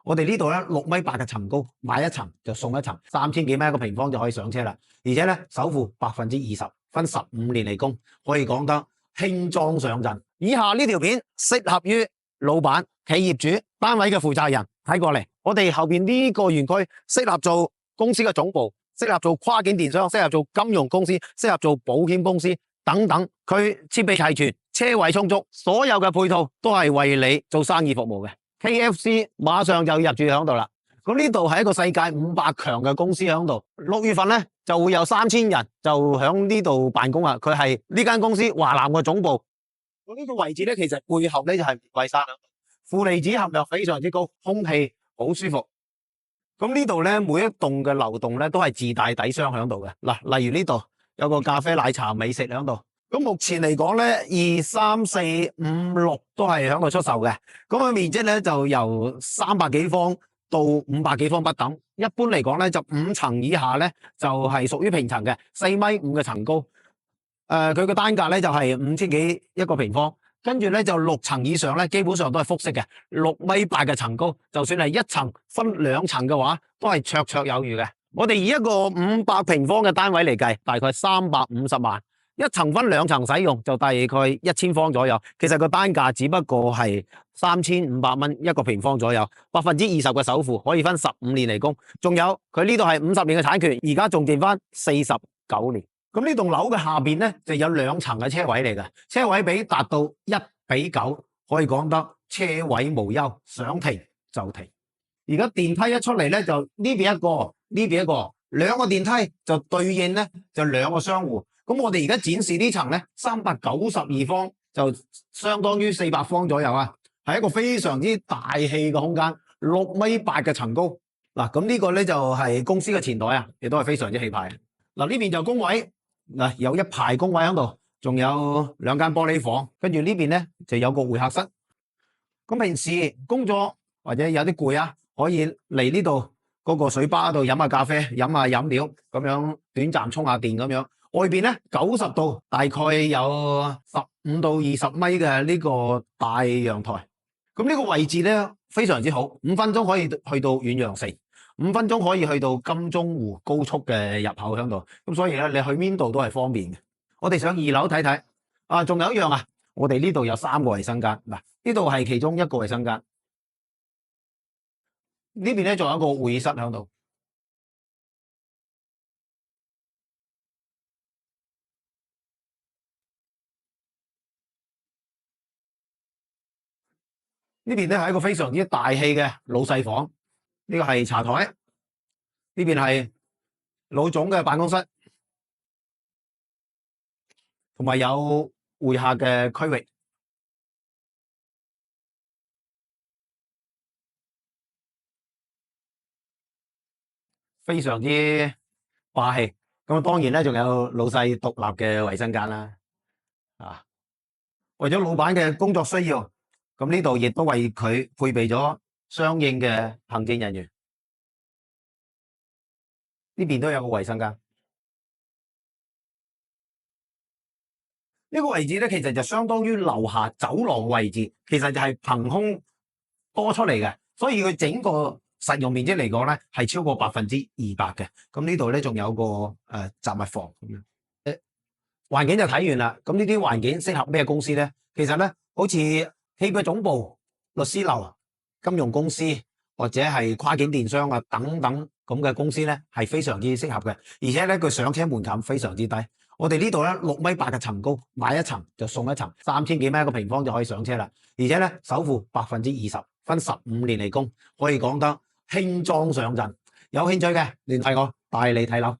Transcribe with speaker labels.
Speaker 1: 我哋呢度咧6.8米嘅層高，買一層就送一層，3000幾蚊一個平方就可以上車啦。而且咧首付20%，分15年嚟供，可以講得輕裝上陣。以下呢條片適合於老闆、企業主、單位嘅負責人睇過嚟。我哋後邊呢個園區適合做公司嘅總部，適合做跨境電商，適合做金融公司，適合做保險公司等等。佢設備齊全，車位充足，所有嘅配套都係為你做生意服務嘅。KFC 馬上就入駐喺度啦。咁呢度係一個世界500強嘅公司喺度。6月份咧就會有3000人就喺呢度辦公啦。佢係呢間公司華南嘅總部。咁呢個位置咧，其實背後咧就係玫瑰山，負離子含量非常之高，空氣好舒服。咁呢度咧每一棟嘅樓棟咧都係自帶底箱喺度嘅。嗱，例如呢度有個咖啡奶茶美食喺度。咁目前嚟講咧，2、3、4、5、6都係喺度出售嘅。咁佢面積咧就由300幾方到500幾方不等。一般嚟講咧，就5層以下咧就係屬於平層嘅，4.5米嘅層高。佢嘅單價咧就係5000幾一個平方。跟住咧就6層以上咧，基本上都係複式嘅，6.8米嘅層高。就算係一層分2層嘅話，都係綽綽有餘嘅。我哋以一個500平方嘅單位嚟計，大概350萬。一層分2層使用就大概1000方左右，其實個單價只不過係3500蚊一個平方左右，20%嘅首付可以分15年嚟供，仲有佢呢度係50年嘅產權，而家仲剩翻49年。咁呢棟樓嘅下邊咧就有2層嘅車位嚟嘅，車位比達到1:9，可以講得車位無憂，想停就停。而家電梯一出嚟咧，就呢邊一個，呢邊一個，2個電梯就對應咧就2個商戶。咁我哋而家展示呢層咧392方，就相當於400方左右啊，係一個非常之大氣嘅空間，6.8米嘅層高。嗱，咁呢個咧就係公司嘅前台啊，亦都係非常之氣派。嗱，呢邊就工位，嗱有一排工位喺度，仲有2間玻璃房，跟住呢邊咧就有個會客室。咁平時工作或者有啲攰啊，可以嚟呢度嗰個水吧度飲下咖啡，飲下飲料，咁樣短暫充下電咁樣。外邊咧90度，大概有15到20米嘅呢個大陽台。咁呢個位置咧非常之好，5分鐘可以去到遠洋城，5分鐘可以去到金鐘湖高速嘅入口喺度。咁所以咧，你去邊度都係方便嘅。我哋上2樓睇睇。啊，仲有一樣啊，我哋呢度有3個衛生間。嗱，呢度係其中一個衛生間。呢邊咧仲有一個會議室喺度。呢邊咧係一個非常之大氣嘅老細房，呢個係茶台，呢邊係老總嘅辦公室，同埋有會客嘅區域，非常之霸氣。咁當然咧，仲有老細獨立嘅衛生間啦。啊，為咗老闆嘅工作需要。咁呢度亦都為佢配備咗相應嘅行政人員。呢邊都有個衛生間。呢個位置咧，其實就相當於樓下走廊位置，其實就係憑空多出嚟嘅，所以佢整個實用面積嚟講咧，係超過200%嘅。咁呢度咧仲有個雜物房咁樣。環境就睇完啦。咁呢啲環境適合咩公司咧？其實咧，好似企業總部、律師樓、金融公司或者係跨境電商啊等等咁嘅公司咧，係非常之適合嘅。而且咧，佢上車門檻非常之低。我哋呢度咧6.8米嘅層高，買一層就送一層，3000幾蚊一個平方就可以上車啦。而且咧，首付20%，分15年嚟供，可以講得輕裝上陣。有興趣嘅聯繫我，帶你睇樓。